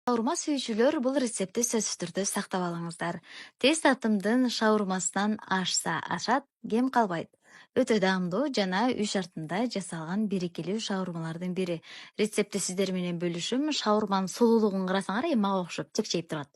Шаурма сүйүүчүлөр, бул рецептти сөзсүз түрдө сактап алыңыздар. Тез татымдын шаурмасынан ашса ашат, кем калбайт. Өтө даамдуу жана үй шартында жасалган берекелүү шаурмалардын бири. Рецептти сиздер менен бөлүшүм. Шаурманын сулуулугун карасаңар, мага окшоп чекчейип турат.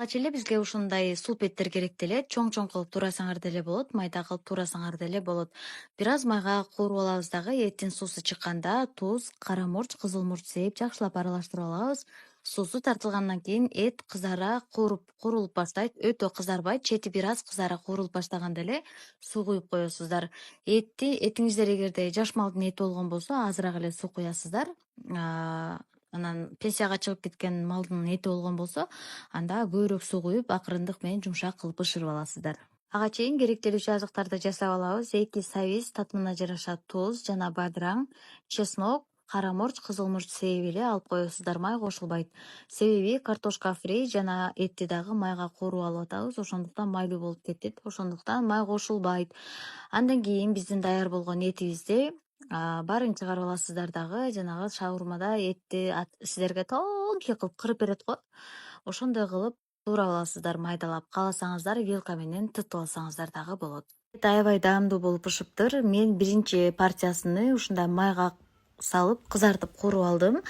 Алгач эле бизге ушундай сулпеттер керек деле. Чоң-чоң кылып туурасаңар деле болот, майда кылып туурасаңар деле болот. Бир аз майга кууруп алабыз дагы. Эттин суусу чыкканда туз, кара мурч, кызыл мурч сээп жакшылап аралаштырып алабыз. Суусу тартылгандан кийин эт кызара куурулуп баштайт. Өтө кызарбайт, чети бир аз кызара куурулуп баштаганда эле суу куюп коесуздар. Этиңиздер эгерде жаш малдын эти болгон болсо азыраак эле суу куясыздар. Анан пенсияга чыгып кеткен малдын эти болгон болсо анда көбүрөөк суу куюп, акырындык менен жумшак кылып бышырып аласыздар. Ага чейин керектелүүчү азыктарды жасап алабыз. 2 сабиз, татымына жараша туз жана бадыраң, чеснок, кара мурч, кызыл мурч сээп эле алып коесуздар. Май кошулбайт. Себеби картошка фри жана этти дагы майга кууруп алып атабыз. Ошондуктан майлуу болуп кетет. Ошондуктан май кошулбайт. Андан кийин биздин даяр болгон этибизди баарын чыгарып аласыздар дагы. Жанагы шаурмада этти силерге тонкий кылып кырып берет го. Ошондой кылып туурап аласыздар майдалап. Кааласаңыздар вилка менен тытып алсаңыздар дагы болот. Эт аябай даамдуу болуп бышыптыр. Мен биринчи партиясыны ушундай майга салып кызартып кууруп алдым.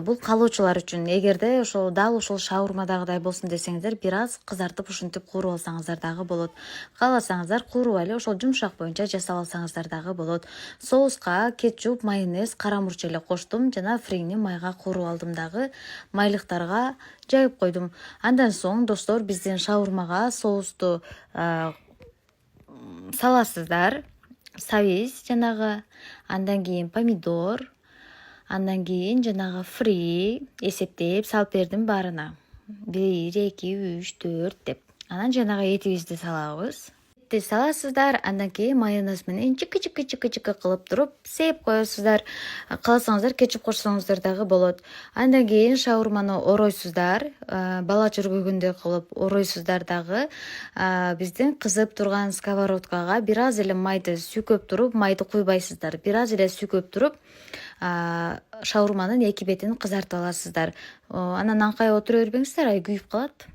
Бул каалоочулар үчүн. Эгерде дал ошол шаурмадагыдай болсун десеңиздер, бир аз кызартып ушинтип кууруп алсаңыздар дагы болот. Кааласаңыздар куурубай эле ошол жумшак боюнча жасап алсаңыздар дагы болот. Соуска кетчуп, майонез, кара мурч эле коштум жана фрини майга кууруп алдым дагы. Майлыктарга жайып койдум. Андан соң достор, биздин шаурмага соусту саласыздар. Сабиз жанагы, андан кийин помидор, андан кийин жанагы фри эсептеп салып бердим баарына. 1, 2, 3, 4 деп. Анан жанагы этибизди салабыз. Этти саласыздар, андан кийин майонез менен чыкы кылып туруп сээп коесуздар. Кааласаңыздар кетчуп кошсоңуздар дагы болот. Андан кийин шаурманы оройсуздар. Бала чөргөгөндөй кылып оройсуздар дагы. Биздин кызып турган сковородкага бир аз эле майды сүйкөп туруп, майды куйбайсыздар. Бир аз эле сүйкөп туруп, шаурманын эки бетин кызартып аласыздар. Анан аңкая отура бербеңиздер, ай күйүп калат.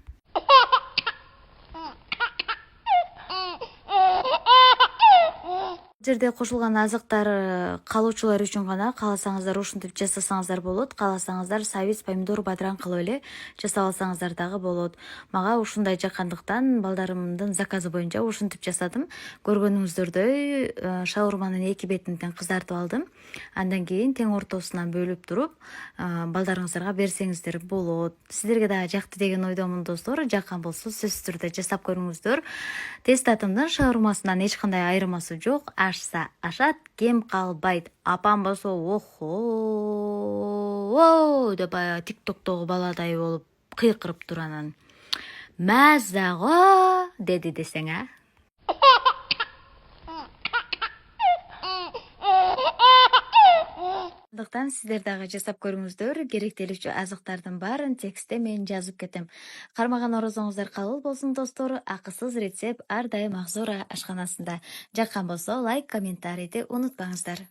Жерде кошулган азыктар каалоочулар үчүн гана. Кааласаңыздар ушинтип жасасаңыздар болот. Кааласаңыздар сабиз, помидор, бадыраң кылып эле жасап алсаңыздар дагы болот. Мага ушундай жаккандыктан балдарымдын заказы боюнча ушинтип жасадым. Көргөнүңүздөрдөй шаурманын эки бетин тең кызартып алдым. Андан кийин тең ортосунан бөлүп туруп, балдарыңыздарга берсеңиздер болот. Сиздерге дагы жакты деген ойдомун достор. Жаккан болсо сөзсүз түрдө жасап көрүңүздөр. Тез татымдын шаурмасынан эч кандай айырмасы жок. Ашса ашат, кем калбайт. Апам болсо охо деп баягы тиктоктогу баладай болуп кыйкырып тур анан. Мазаго деди десең, а? Андыктан сиздер дагы жасап көрүңүздөр. Керектелүүчү азыктардын баарын текстте мен жазып кетем. Кармаган орозоңуздар кабыл болсун достор. Акысыз рецепт ар дайым Акзора ашканасында. Жаккан болсо лайк, комментарийди унутпаңыздар.